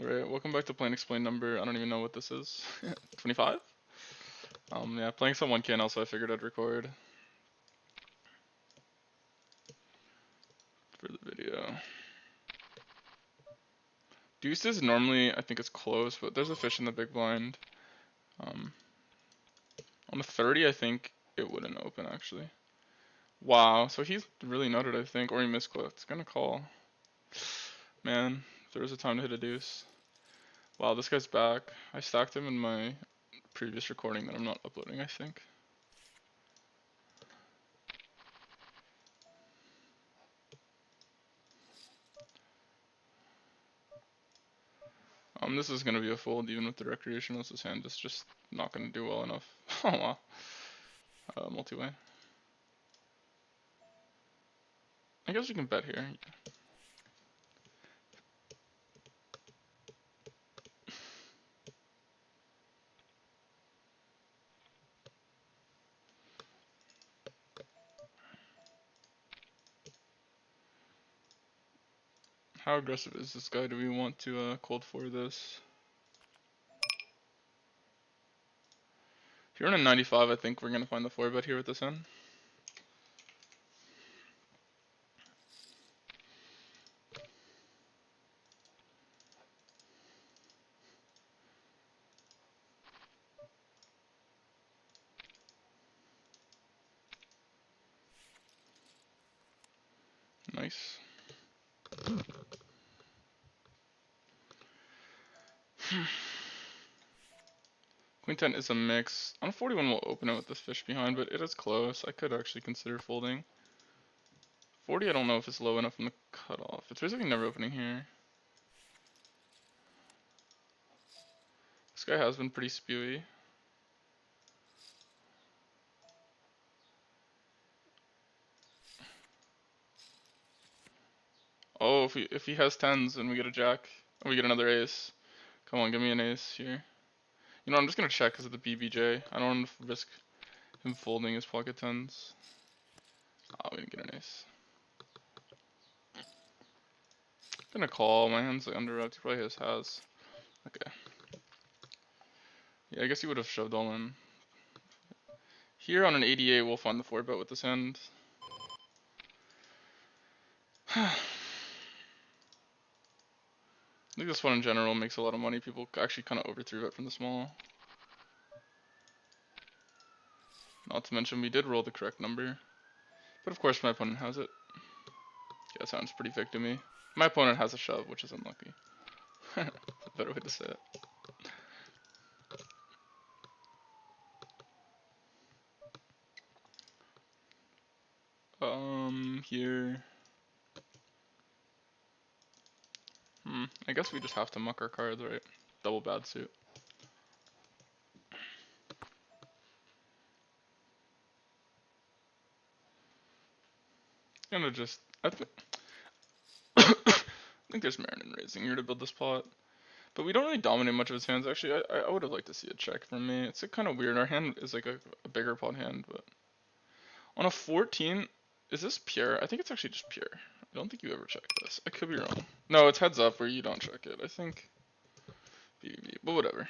Alright, welcome back to Plain Explain number. I don't even know what this is. 25? Yeah, playing some 1K now, so I figured I'd record for the video. Deuces normally, I think it's close, but there's a fish in the big blind. On the 30, I think it wouldn't open, actually. Wow, so he's really nutted, I think, or he misclicked. Gonna call. Man, if there was a time to hit a deuce. Wow, this guy's back. I stacked him in my previous recording that I'm not uploading, I think. This is gonna be a fold even with the recreationalist. This hand is just not gonna do well enough. Oh wow. Multi-way. I guess we can bet here. How aggressive is this guy? Do we want to cold for this? If you're on a 95, I think we're gonna find the 4-bet here with this hand. Nice. Queen 10 is a mix. On a 41, we'll open it with this fish behind, but it is close. I could actually consider folding. 40, I don't know if it's low enough from the cutoff. It's basically never opening here. This guy has been pretty spewy. Oh, if he has 10s and we get a jack, and we get another ace. Come on, give me an ace here. You know, I'm just gonna check because of the BBJ. I don't want to risk him folding his pocket 10s. Oh, we didn't get an ace. Gonna call. My hand's like under wrapped. He probably has. Okay. Yeah, I guess he would have shoved all in. Here on an 88, we'll find the 4-bet with this hand. I think this one in general makes a lot of money. People actually kind of over 3-bet from the small. Not to mention we did roll the correct number. But of course my opponent has it. Yeah, that sounds pretty victim-y. My opponent has a shove, which is unlucky. That's a better way to say it. Here. I guess we just have to muck our cards, right? Double bad suit. Gonna just, I think there's merit in raising here to build this pot. But we don't really dominate much of his hands, actually. I would have liked to see a check from me. It's kind of weird. Our hand is like a bigger pot hand, but... On a 14, is this pure? I think it's actually just pure. I don't think you ever check this. I could be wrong. No, it's heads up where you don't check it. I think BB, but whatever.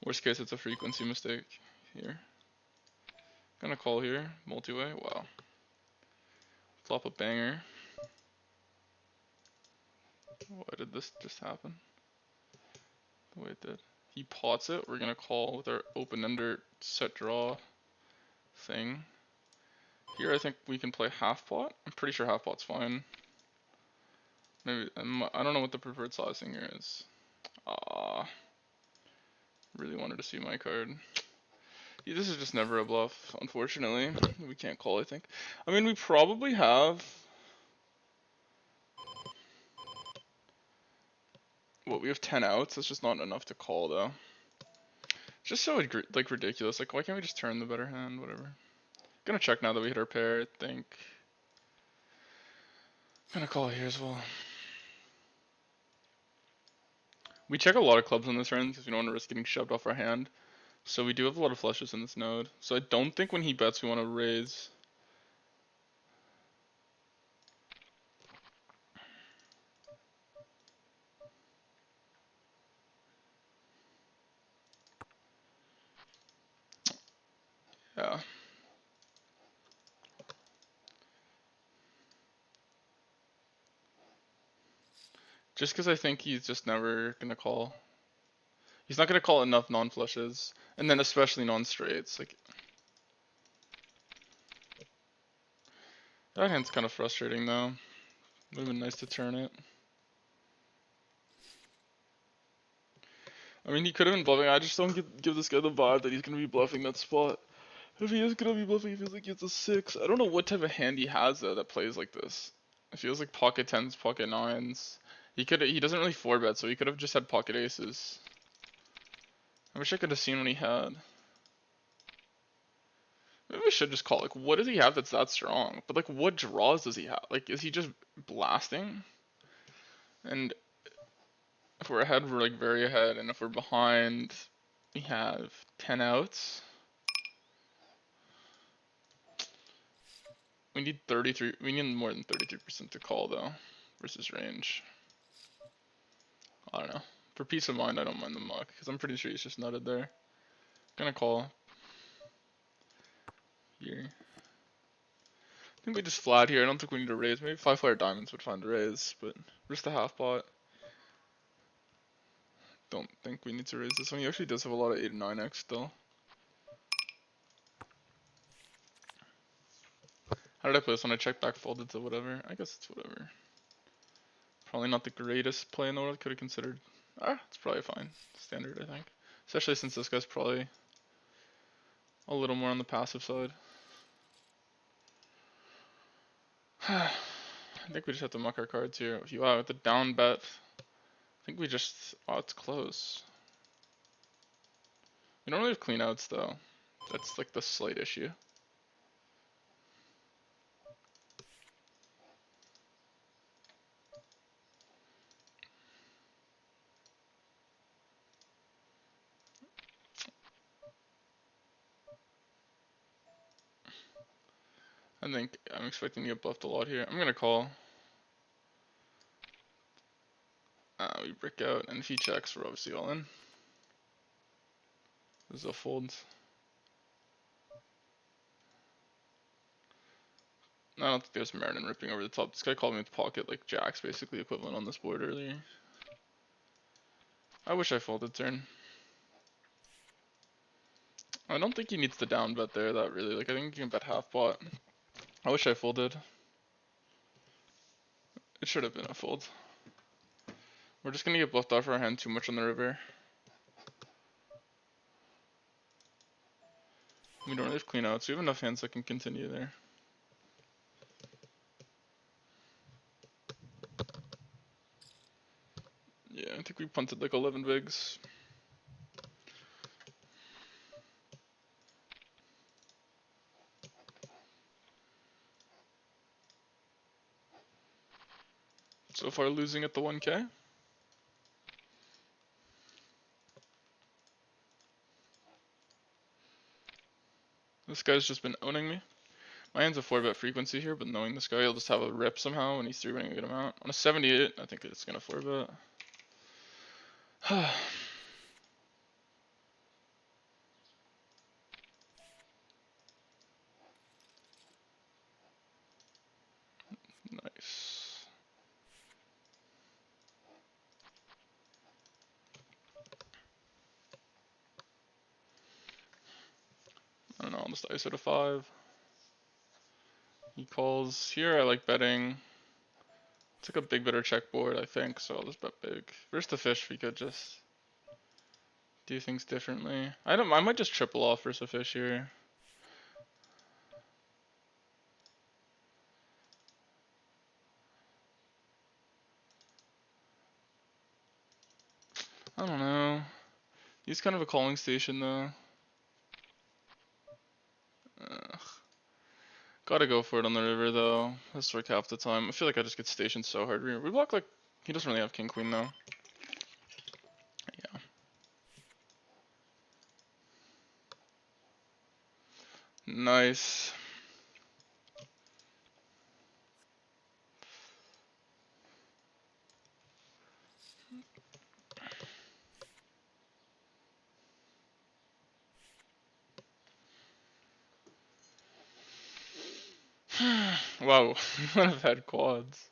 Worst case, it's a frequency mistake here. Gonna call here, multi-way. Wow. Flop a banger. Why did this just happen? The way it did. He pots it. We're gonna call with our open-ender set draw thing. Here, I think we can play half pot. I'm pretty sure half pot's fine. Maybe I don't know what the preferred sizing here is. Really wanted to see my card. Yeah, this is just never a bluff, unfortunately. We can't call, I think. I mean, we probably have... What, we have 10 outs? That's just not enough to call, though. It's just so, like, ridiculous. Like, why can't we just turn the better hand? Whatever. Gonna check now that we hit our pair, I think. Gonna call here as well. We check a lot of clubs on this turn because we don't want to risk getting shoved off our hand. So we do have a lot of flushes in this node. So I don't think when he bets we want to raise. Just because I think he's just never gonna call. He's not gonna call enough non-flushes, and then especially non-straights. Like that hand's kind of frustrating though. Would have been nice to turn it. I mean, he could have been bluffing. I just don't give this guy the vibe that he's gonna be bluffing that spot. If he is gonna be bluffing, he feels like he has a 6. I don't know what type of hand he has though that plays like this. It feels like pocket 10s, pocket 9s. He doesn't really 4-bet, so he could have just had pocket aces. I wish I could have seen what he had. Maybe we should just call, like, what does he have that's that strong? But, like, what draws does he have? Like, is he just blasting? And if we're ahead, we're, like, very ahead. And if we're behind, we have 10 outs. We need 33, we need more than 33% to call, though, versus range. I don't know. For peace of mind, I don't mind the muck, because I'm pretty sure he's just nutted there. Gonna call here. I think we just flat here. I don't think we need to raise. Maybe 5-player diamonds would find a raise, but just a half pot. Don't think we need to raise this one. He actually does have a lot of 8 and 9x still. How did I play this one? I checked back, folded to whatever. I guess it's whatever. Probably not the greatest play in the world. Could have considered. It's probably fine. Standard, I think. Especially since this guy's probably a little more on the passive side. I think we just have to muck our cards here. Wow, with the down bet. I think we just. Oh, it's close. We don't really have clean outs though. That's like the slight issue. I think I'm expecting to get bluffed a lot here. I'm gonna call. We brick out, and if he checks, we're obviously all in. This is a fold. I don't think there's merit in ripping over the top. This guy called me with pocket like jacks, basically equivalent on this board earlier. I wish I folded turn. I don't think he needs the down bet there that really. Like I think he can bet half pot. I wish I folded. It should have been a fold. We're just gonna get bluffed off our hand too much on the river. We don't really have clean outs. We have enough hands that can continue there. Yeah, I think we punted like 11 bigs. So far losing at the 1K. This guy's just been owning me. My hand's a 4-bet frequency here, but knowing this guy, he'll just have a rip somehow when he's 3-betting a good amount. On a 78, I think it's gonna 4-bet. Nice. I don't know, I'll just ISO to 5. He calls here. I like betting. It's like a big better check board, I think, so I'll just bet big. Versus the fish, we could just do things differently. I might just triple off versus a fish here. I don't know. He's kind of a calling station though. Ugh. Gotta go for it on the river though. This worked half the time. I feel like I just get stationed so hard. We block like he doesn't really have king queen though. Yeah. Nice. Wow, we would have had quads.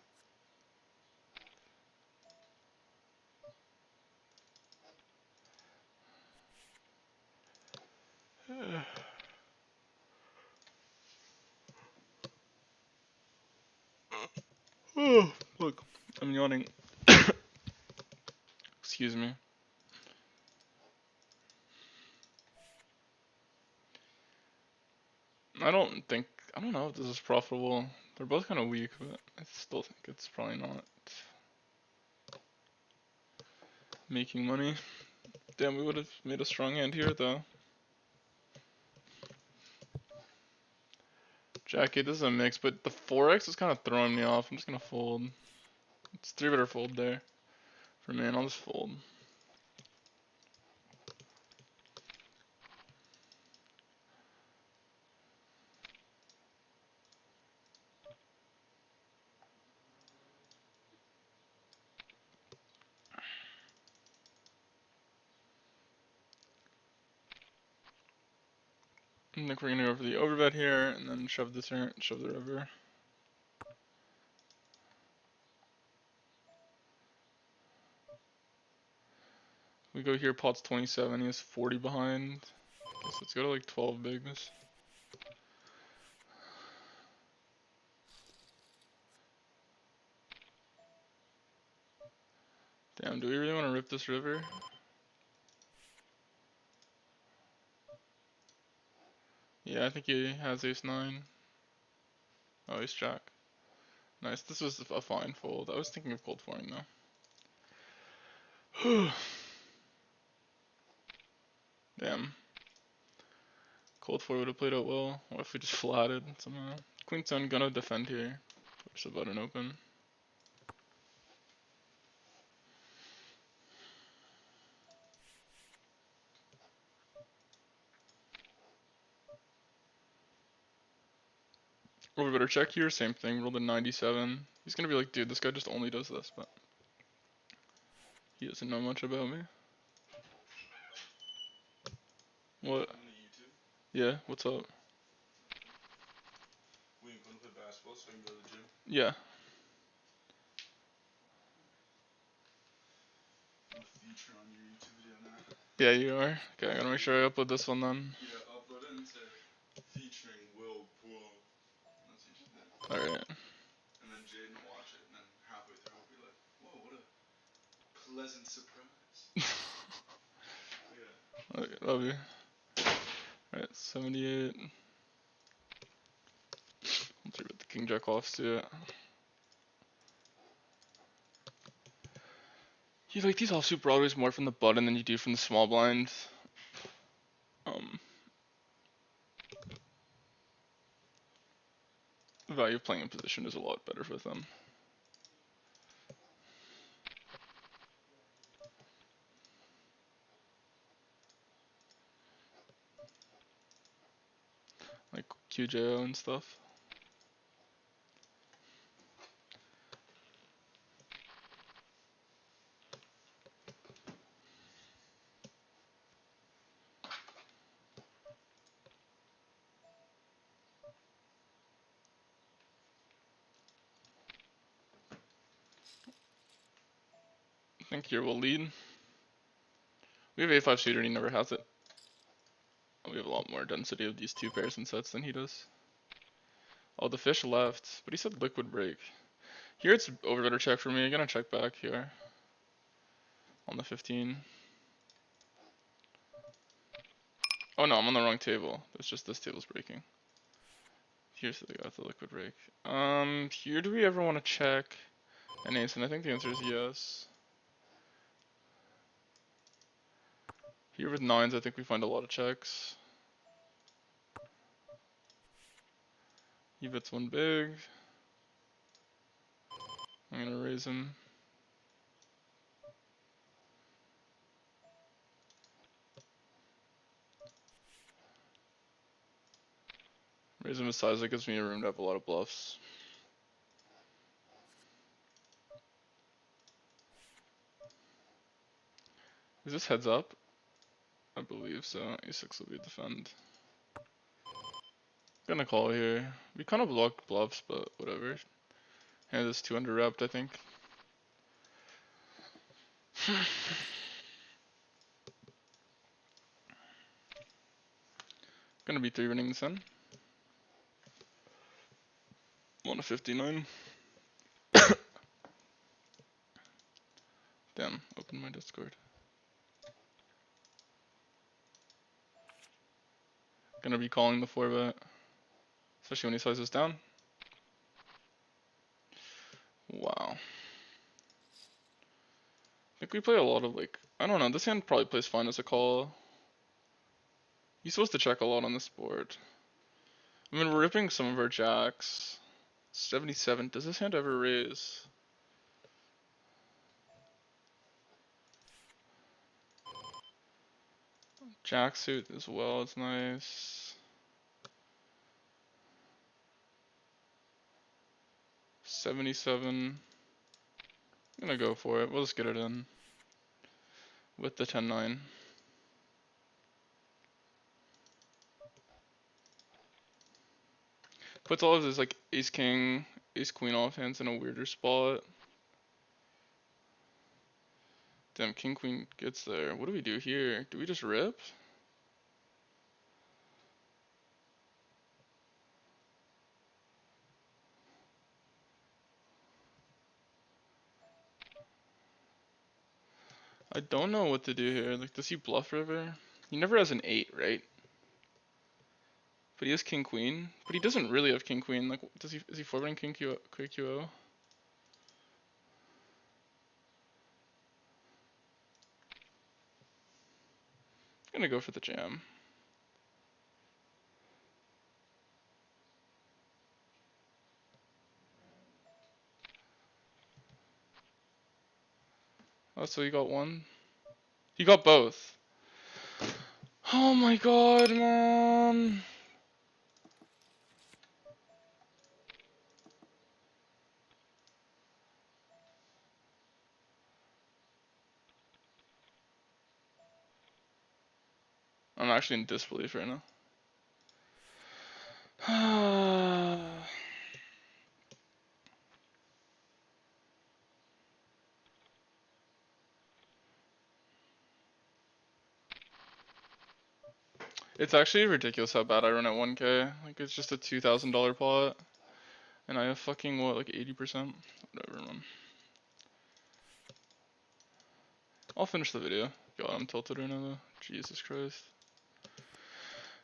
Oh, look, I'm yawning. Excuse me. I don't know if this is profitable. They're both kind of weak, but I still think it's probably not making money. Damn, we would have made a strong hand here though. Jack 8, this is a mix, but the 4x is kind of throwing me off. I'm just gonna fold. It's 3-better fold there. For me, I'll just fold. I think we're gonna go for the overbet here, and then shove this here, shove the river. We go here, pot's 27, he has 40 behind. Guess let's go to like 12 bigs. Damn, do we really want to rip this river? Yeah, I think he has ace-9. Oh, ace-jack. Nice, this was a fine fold. I was thinking of cold folding though. Damn. Cold 4 would have played out well. What if we just flatted somehow? Queen 10 gonna defend here. Push the button open. Or we better check here, same thing, rolled a 97. He's gonna be like, dude, this guy just only does this, but he doesn't know much about me. What? Yeah, what's up? We ain't gonna play basketball so I can go to the gym. Yeah. I'm a feature on your YouTube video now. Yeah, you are. Okay, I gotta make sure I upload this one then. Yeah, upload it and say featuring Will Pool. That's what you should do. Alright. And then Jaden will watch it, and then halfway through he'll be like, whoa, what a pleasant surprise. Yeah. Okay, love you. Alright, 78. Let's see what the king jack offs to it. You like these offsuit broadways more from the button than you do from the small blind. The value of playing in position is a lot better with them. Like QJO and stuff. I think here we'll lead. We have A5 suited and he never has it. We have a lot more density of these two pairs and sets than he does. Oh, the fish left, but he said liquid break. Here it's over better check for me. I'm gonna check back here. On the 15. Oh no, I'm on the wrong table. It's just this table's breaking. Here's the guy with the liquid break. Here do we ever want to check an ace? And I think the answer is yes. Here with 9s, I think we find a lot of checks. He bets one big. I'm gonna raise him. Raise him his size, that gives me a room to have a lot of bluffs. Is this heads up? I believe so. A6 will be defend. Gonna call here. We kind of blocked bluffs, but whatever. Hand is 2 under repped, I think. Gonna be 3 winning this end. 159. Damn, open my Discord. Gonna be calling the 4-bet. Especially when he sizes down. Wow. I think we play a lot of like, I don't know, this hand probably plays fine as a call. He's supposed to check a lot on this board. I mean, we're ripping some of our jacks. 77, does this hand ever raise? Jack suit as well, it's nice. 77. I'm gonna go for it. We'll just get it in with the 10-9. Puts all of his like ace king, ace queen off hands in a weirder spot. Damn, king queen gets there. What do we do here? Do we just rip? I don't know what to do here. Like, does he bluff river? He never has an 8, right? But he has king queen. But he doesn't really have king queen. Like, does he? Is he forwarding king QO? I'm gonna go for the jam. Oh, so he got one. He got both. Oh my god, man. I'm actually in disbelief right now. It's actually ridiculous how bad I run at 1K. Like, it's just a $2,000 pot. And I have fucking, what, like 80%? Whatever, man. I'll finish the video. God, I'm tilted right now, though. Jesus Christ.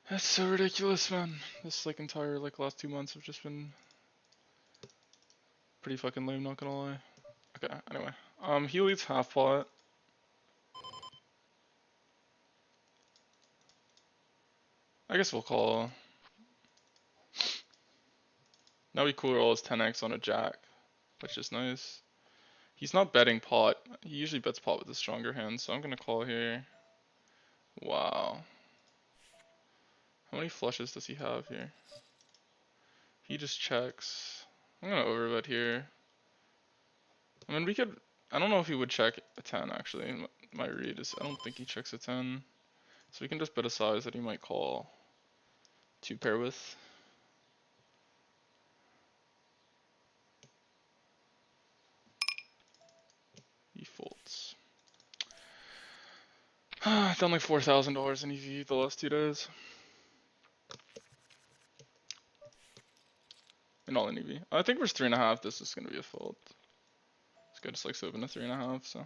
That's so ridiculous, man. This, like, entire, like, last 2 months have just been pretty fucking lame, not gonna lie. Okay, anyway. He leads half pot. I guess we'll call. Now we cooler all his 10x on a jack, which is nice. He's not betting pot. He usually bets pot with the stronger hand, so I'm gonna call here. Wow. How many flushes does he have here? He just checks. I'm gonna overbet here. I mean, we could. I don't know if he would check a 10 actually. My read is I don't think he checks a 10. So we can just bet a size that he might call 2 pair with. He folds. Done like $4,000 in EV the last 2 days. And all in EV. I think versus 3.5, this is gonna be a fold. This guy just likes to open a 3.5, so.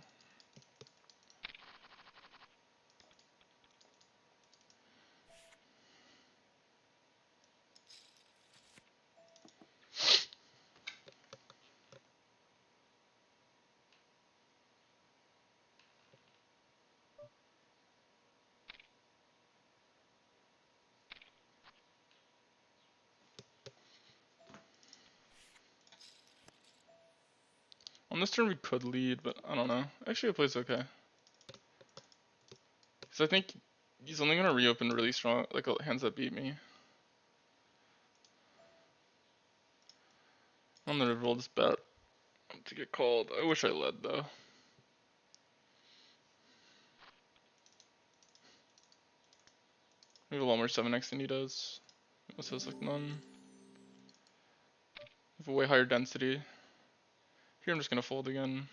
On this turn we could lead, but I don't know. Actually it plays okay. Because I think he's only gonna reopen really strong, like hands that beat me. On the river, we'll just bet to get called. I wish I led though. We have a lot more 7x than he does. This has like none. We have a way higher density. Here I'm just gonna fold again.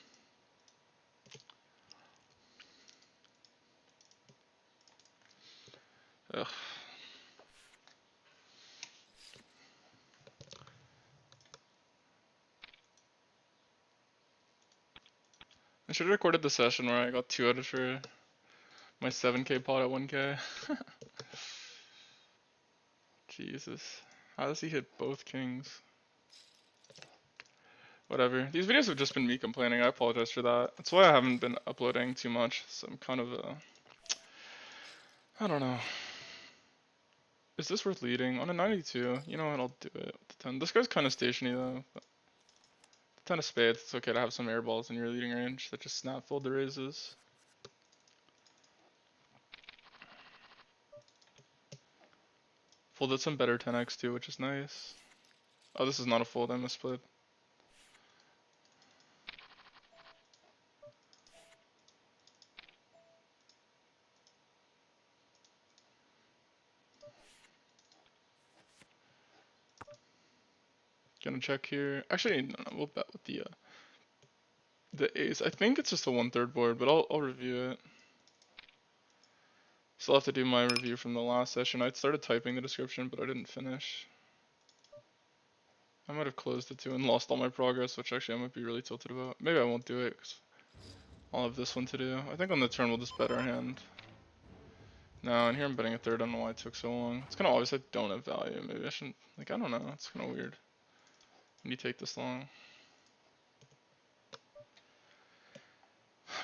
Ugh. I should have recorded the session where I got 2 out for my 7k pot at 1k. Jesus. How does he hit both kings? Whatever. These videos have just been me complaining. I apologize for that. That's why I haven't been uploading too much. So I'm kind of I don't know. Is this worth leading? On a 92, you know what, I'll do it with the 10. This guy's kind of stationary though. But the 10 of spades, it's okay to have some air balls in your leading range that just snap fold the raises. Folded some better 10x too, which is nice. Oh, this is not a fold, I misplayed. Gonna check here. Actually, no, we'll bet with the ace. I think it's just a 1/3 board, but I'll review it. Still have to do my review from the last session. I started typing the description, but I didn't finish. I might have closed it too and lost all my progress, which actually I might be really tilted about. Maybe I won't do it, because I'll have this one to do. I think on the turn we'll just bet our hand. No, and here I'm betting a third. I don't know why it took so long. It's kind of obvious I don't have value. Maybe I shouldn't, like, I don't know. It's kind of weird when you take this long.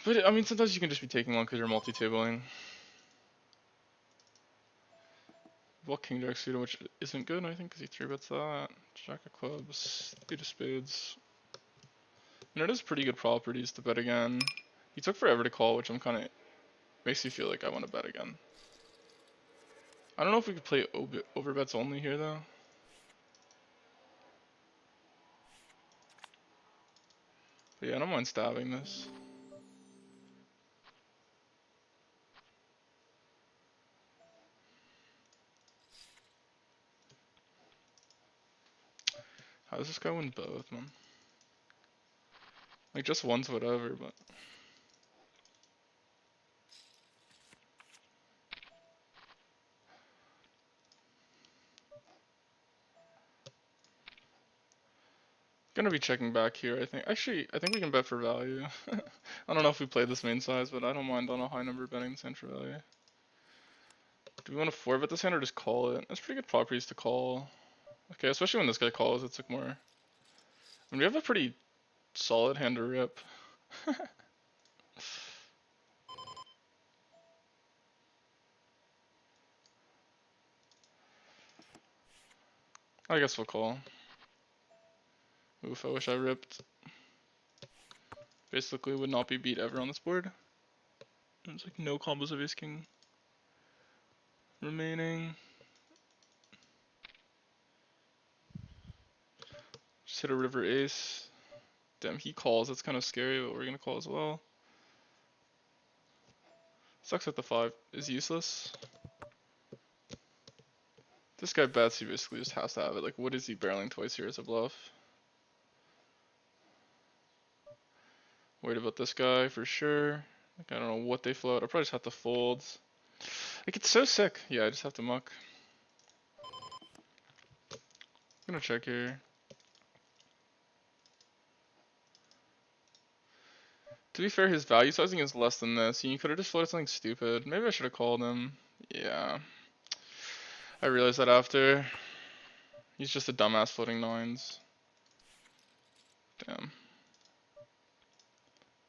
But, I mean, sometimes you can just be taking long because you're multi-tabling. Block king jack suited, which isn't good, I think, because he 3-bets that. Jack of clubs, 8 of spades. And it has pretty good properties to bet again. He took forever to call, which I'm kind of, makes me feel like I want to bet again. I don't know if we could play overbets only here, though. But yeah, I don't mind stabbing this. How does this guy win both, man? Like, just one's whatever, but... Gonna be checking back here, I think. Actually, I think we can bet for value. I don't know if we play this main size, but I don't mind on a high number betting this hand for value. Do we want to 4-bet this hand or just call it? That's pretty good properties to call. Okay, especially when this guy calls, it's like more... I mean, we have a pretty solid hand to rip. I guess we'll call. Oof, I wish I ripped. Basically would not be beat ever on this board. There's like no combos of ace king remaining. Just hit a river ace. Damn, he calls. That's kind of scary, but we're gonna call as well. Sucks that the 5 is useless. This guy bets, he basically just has to have it. Like, what is he barreling twice here as a bluff? Worried about this guy for sure. Like, I don't know what they float. I probably just have to fold. Like, it's so sick. Yeah, I just have to muck. I'm gonna check here. To be fair, his value sizing is less than this. You could have just floated something stupid. Maybe I should have called him. Yeah. I realized that after. He's just a dumbass floating 9s. Damn.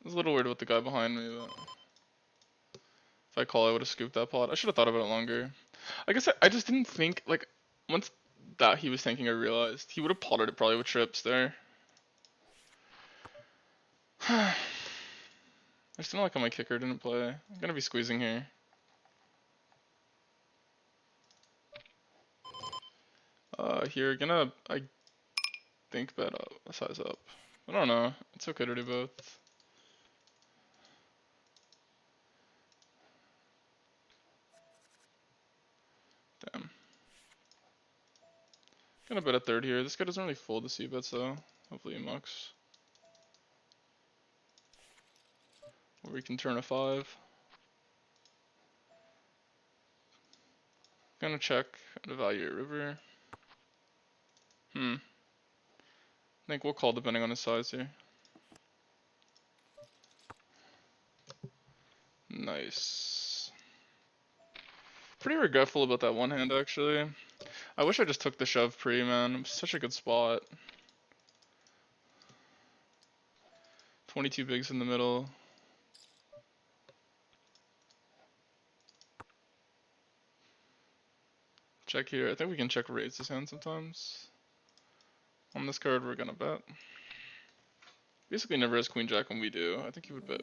I was a little worried about the guy behind me, but... If I call, I would have scooped that pot. I should have thought about it longer. I guess I just didn't think, like, once that he was thinking, I realized he would have potted it probably with trips there. I just don't like how my kicker didn't play. I'm gonna be squeezing here. Here, I think bet a size up. I don't know. It's okay to do both. Damn. Gonna bet a third here. This guy doesn't really fold the c-bets though. Hopefully he mucks. Or we can turn a 5. Gonna check and evaluate river. I think we'll call depending on his size here. Nice. Pretty regretful about that one hand, actually. I wish I just took the shove pre, man. It was such a good spot. 22 bigs in the middle. Check here. I think we can check raise this hand sometimes. On this card, we're gonna bet. Basically never has queen jack when we do. I think he would bet.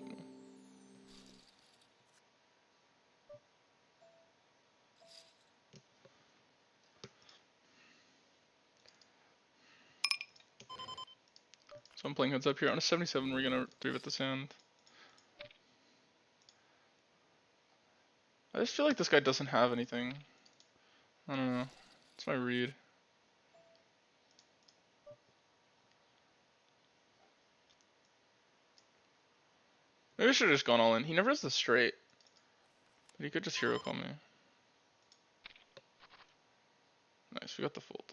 So I'm playing heads up here. On a 77, we're gonna 3-bet this hand. I just feel like this guy doesn't have anything. I don't know. It's my read. Maybe I should have just gone all in. He never has the straight. But he could just hero call me. Nice, we got the fold.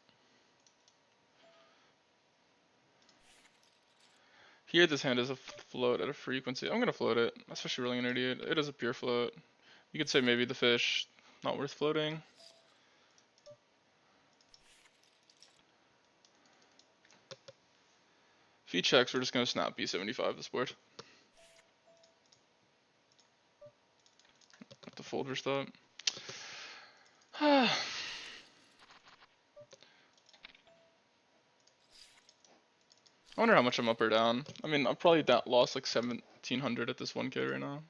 Here, this hand is a float at a frequency. I'm gonna float it, especially rolling an idiot. It is a pure float. You could say maybe the fish, not worth floating. If he checks, we're just gonna snap B75 this board. Have to fold or stop. I wonder how much I'm up or down. I mean, I'm probably lost like 1700 at this 1K right now.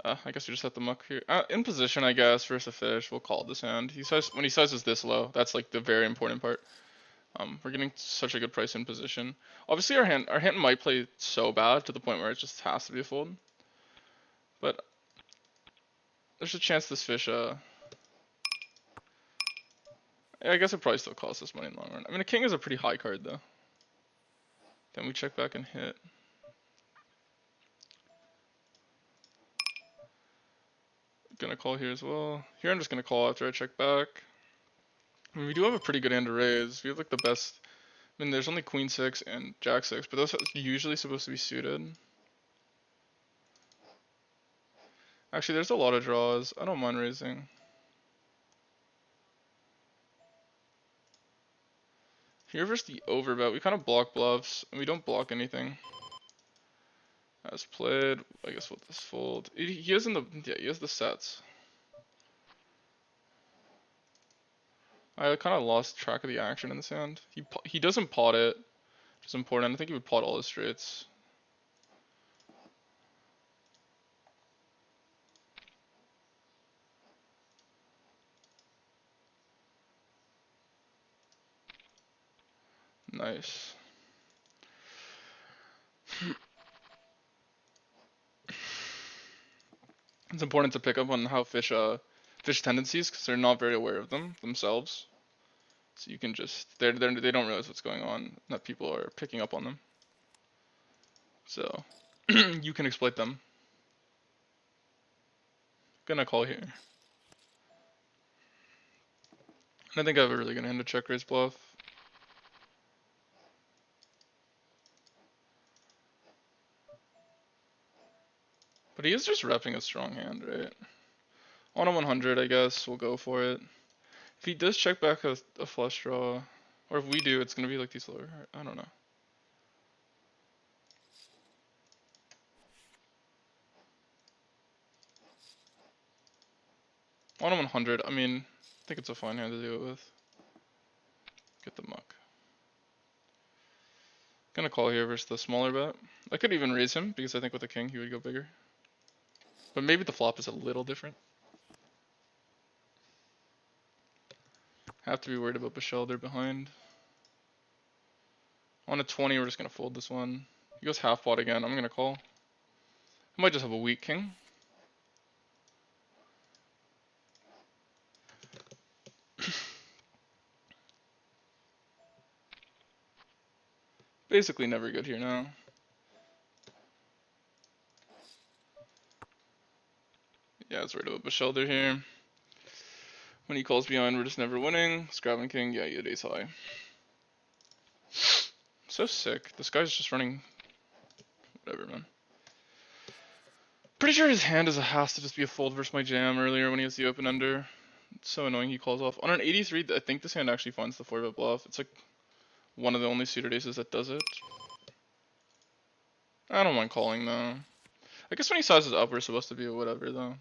I guess we just have to muck here. In position, I guess, versus a fish. We'll call this hand. When he sizes this low, that's like the very important part. We're getting such a good price in position. Obviously, our hand might play so bad to the point where it just has to be a fold. But there's a chance this fish, I guess it probably still costs us money in the long run. I mean, a king is a pretty high card, though. Then we check back and hit. Gonna call here as well. Here I'm just gonna call after I check back. I mean, we do have a pretty good hand to raise. We have like the best. I mean, there's only queen 6 and jack 6, but those are usually supposed to be suited. Actually, there's a lot of draws. I don't mind raising. Here versus the overbet, we kind of block bluffs, and we don't block anything. As played, I guess we'll just fold. He has he has the sets. I kind of lost track of the action in this hand. He doesn't pot it, which is important. I think he would pot all his straights. Nice. It's important to pick up on how fish tendencies, because they're not very aware of them themselves. So you can just they don't realize what's going on, that people are picking up on them. So you can exploit them. Gonna call here. And I think I have a really good hand to check raise bluff. But he is just repping a strong hand, right? On a 100, I guess we'll go for it. If he does check back a flush draw, or if we do, it's gonna be like these lower. I don't know. On a 100, I mean, I think it's a fine hand to do it with. Get the muck. Gonna call here versus the smaller bet. I could even raise him, because I think with the king he would go bigger. But maybe the flop is a little different. Have to be worried about Bichelle, they're behind. On a 20, we're just gonna fold this one. He goes half pot again, I'm gonna call. I might just have a weak king. Basically never good here now. Yeah, it's worried about Bichelle here. When he calls behind, we're just never winning. Scrabbing king, yeah, you had ace high. So sick. This guy's just running whatever, man. Pretty sure his hand has to just be a fold versus my jam earlier when he has the open ender. It's so annoying he calls off. On an 83, I think this hand actually finds the 4-bet bluff. It's like one of the only suited aces that does it. I don't mind calling though. I guess when he sizes up, we're supposed to be a whatever though.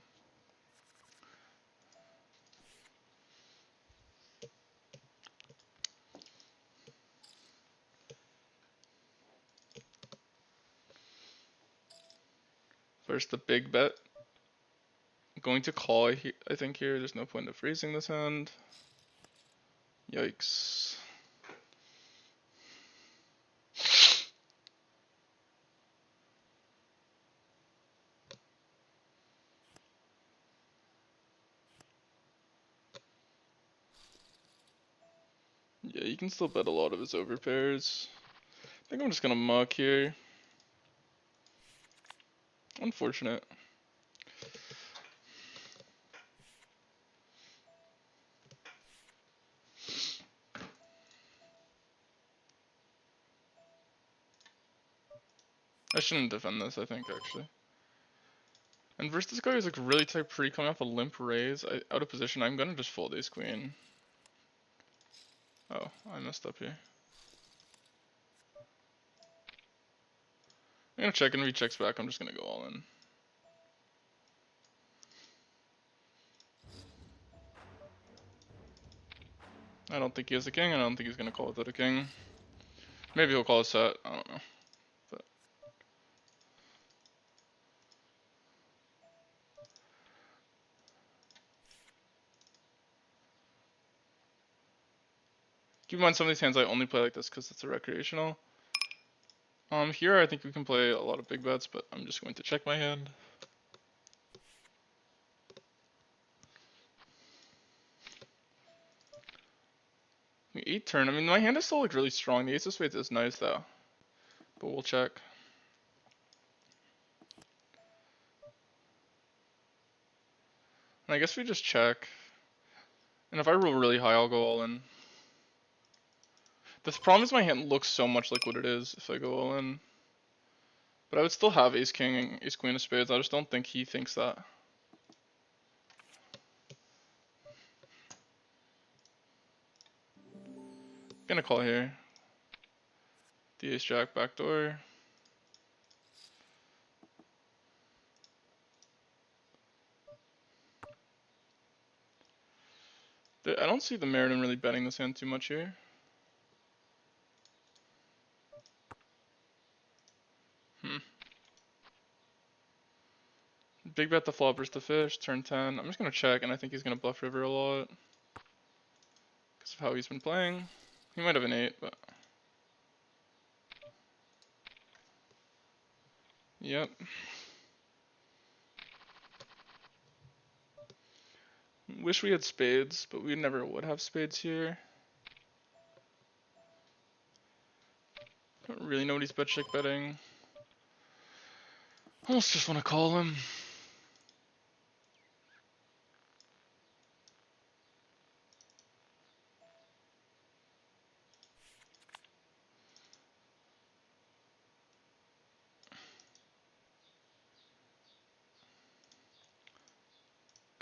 First the big bet. Going to call, I think here. There's no point of raising this hand. Yikes. Yeah, you can still bet a lot of his overpairs. I think I'm just gonna muck here. Unfortunate. I shouldn't defend this, I think, actually. And versus this guy who's like really tight pre coming off a limp raise, out of position, I'm gonna just fold ace queen. Oh, I messed up here. I'm gonna check, and if he checks back, I'm just gonna go all in. I don't think he has a king, and I don't think he's gonna call without a king. Maybe he'll call a set, I don't know. But keep in mind, some of these hands I only play like this because it's a recreational. Here I think we can play a lot of big bets, but I'm just going to check my hand. 8 turn, I mean my hand is still like really strong. The ace of spades is nice though. But we'll check. And I guess we just check. And if I roll really high, I'll go all in. The problem is my hand looks so much like what it is if I go all in. But I would still have ace king and ace queen of spades. I just don't think he thinks that. Gonna call here. The ace jack backdoor. I don't see the merit in really betting this hand too much here. Big bet the flop versus the fish, turn 10. I'm just gonna check, and I think he's gonna bluff river a lot. Because of how he's been playing. He might have an 8, but... Yep. Wish we had spades, but we never would have spades here. Don't really know what he's bet check betting. Almost just want to call him.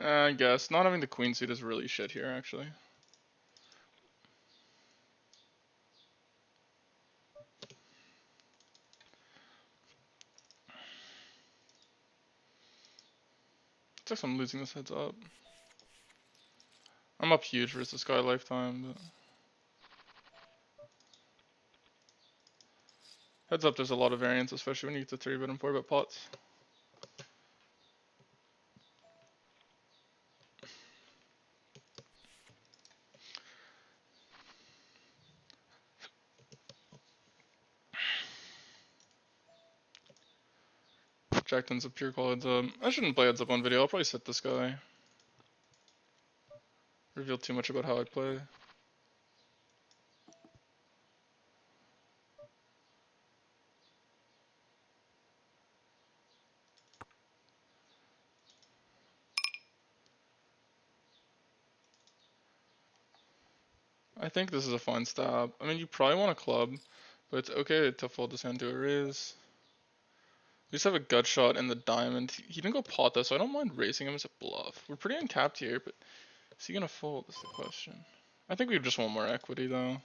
I guess. Not having the queen suit is really shit here, actually. It's like I'm losing this heads up. I'm up huge versus this guy lifetime, but... Heads up, there's a lot of variance, especially when you get to 3-bet and 4-bet pots. Jack 10's a pure call heads up. I shouldn't play heads up on video, I'll probably set this guy. Reveal too much about how I play. I think this is a fine stab. I mean, you probably want a club, but it's okay to fold this hand to a raise. We just have a gut shot in the diamond. He didn't go pot though, so I don't mind raising him as a bluff. We're pretty uncapped here, but is he gonna fold is the question. I think we just want more equity though.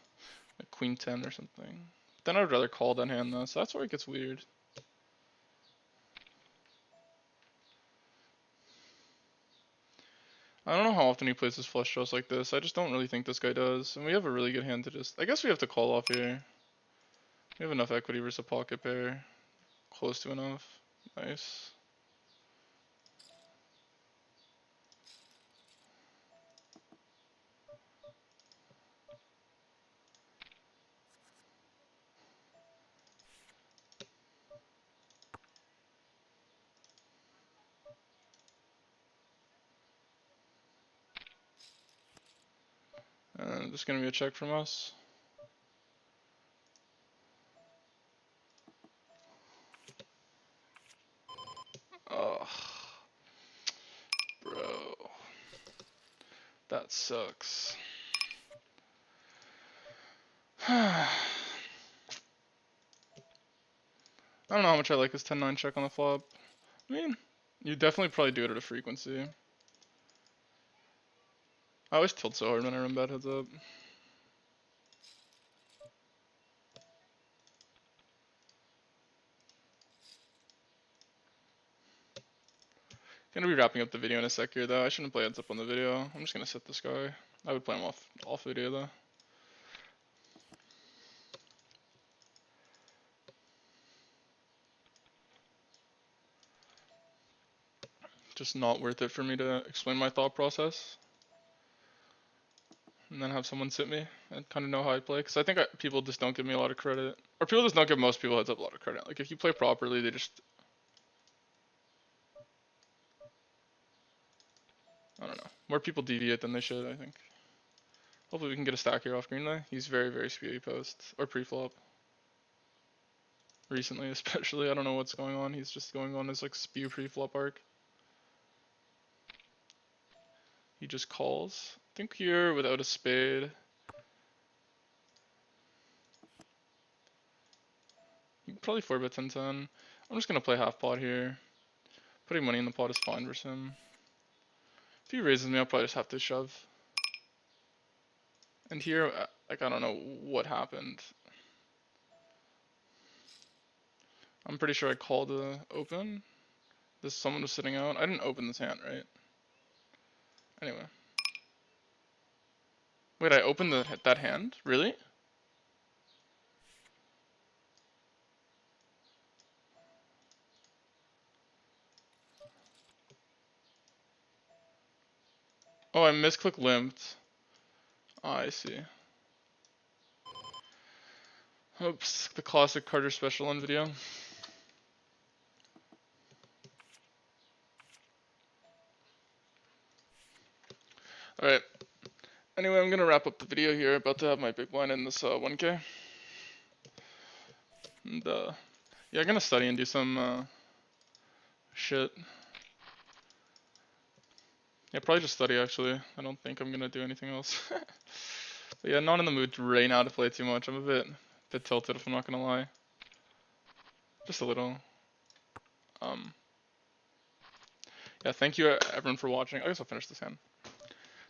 Like queen 10 or something. Then I'd rather call that hand though, so that's where it gets weird. I don't know how often he plays his flush draws like this. I just don't really think this guy does. And we have a really good hand to just... I guess we have to call off here. We have enough equity versus a pocket pair. Close to enough. Nice. And just gonna be a check from us. Oh, bro. That sucks. I don't know how much I like his 10-9 check on the flop. I mean, you definitely probably do it at a frequency. I always tilt so hard when I run bad heads up. Gonna be wrapping up the video in a sec here though. I shouldn't play heads up on the video. I'm just gonna set this guy. I would play him off video though. Just not worth it for me to explain my thought process and then have someone sit me and kind of know how I play. Because I think people just don't give me a lot of credit, or people just don't give most people heads up a lot of credit. Like if you play properly, they just, I don't know, more people deviate than they should. I think. Hopefully we can get a stack here off green though. He's very spewy post or pre-flop. Recently, especially, I don't know what's going on. He's just going on his like spew pre-flop arc. He just calls. I think here without a spade. You can probably 4-bet 10-10. I'm just gonna play half pot here. Putting money in the pot is fine versus him. If he raises me, I'll probably just have to shove. And here, like, I don't know what happened. I'm pretty sure I called the open. Someone was sitting out. I didn't open this hand, right? Anyway. Wait, I opened that hand? Really? Oh, I misclick limped. Oh, I see. Oops, the classic Carter special on video. Alright. Anyway, I'm gonna wrap up the video here. About to have my big blind in this 1K. And yeah, I'm gonna study and do some shit. Yeah, probably just study actually. I don't think I'm gonna do anything else. But yeah, not in the mood right now to play too much. I'm a bit tilted if I'm not gonna lie. Just a little. Yeah, thank you everyone for watching. I guess I'll finish this hand.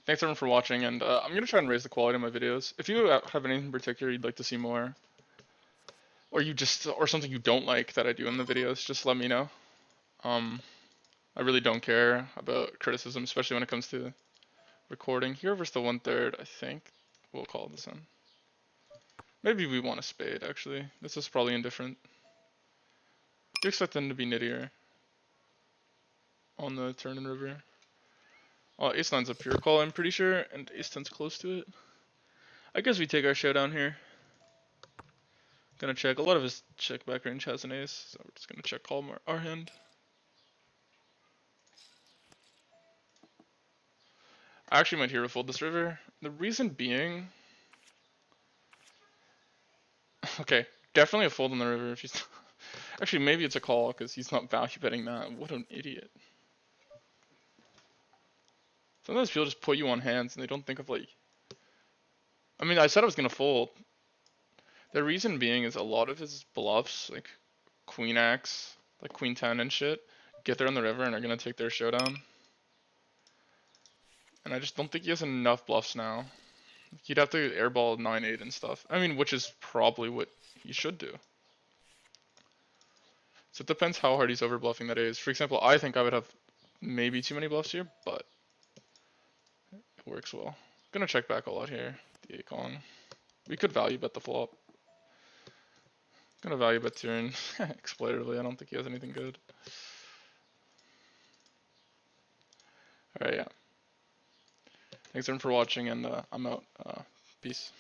Thanks everyone for watching, and I'm gonna try and raise the quality of my videos. If you have anything in particular you'd like to see more, or something you don't like that I do in the videos, just let me know. I really don't care about criticism, especially when it comes to recording. Here versus the 1/3, I think we'll call this in. Maybe we want a spade actually. This is probably indifferent. I do expect them to be nittier on the turn and river. Oh, ace 9's a pure call, I'm pretty sure, and ace 10's close to it. I guess we take our showdown here. Gonna check. A lot of his check back range has an ace, so we're just gonna check call our hand. I actually might hero fold this river. The reason being, okay, definitely a fold on the river if he's. Actually, maybe it's a call because he's not value betting that. What an idiot. Sometimes people just put you on hands and they don't think of like. I mean, I said I was gonna fold. The reason being is a lot of his bluffs, like Queen X, like queen 10 and shit, get there on the river and are gonna take their showdown. And I just don't think he has enough bluffs now. He'd have to airball 9-8 and stuff. I mean, which is probably what he should do. So it depends how hard he's over bluffing that is. For example, I think I would have maybe too many bluffs here, but it works well. Gonna check back a lot here. The 8 calling. We could value bet the flop. Gonna value bet turn. Exploitably, I don't think he has anything good. Alright, yeah. Thanks everyone for watching, and I'm out. Peace.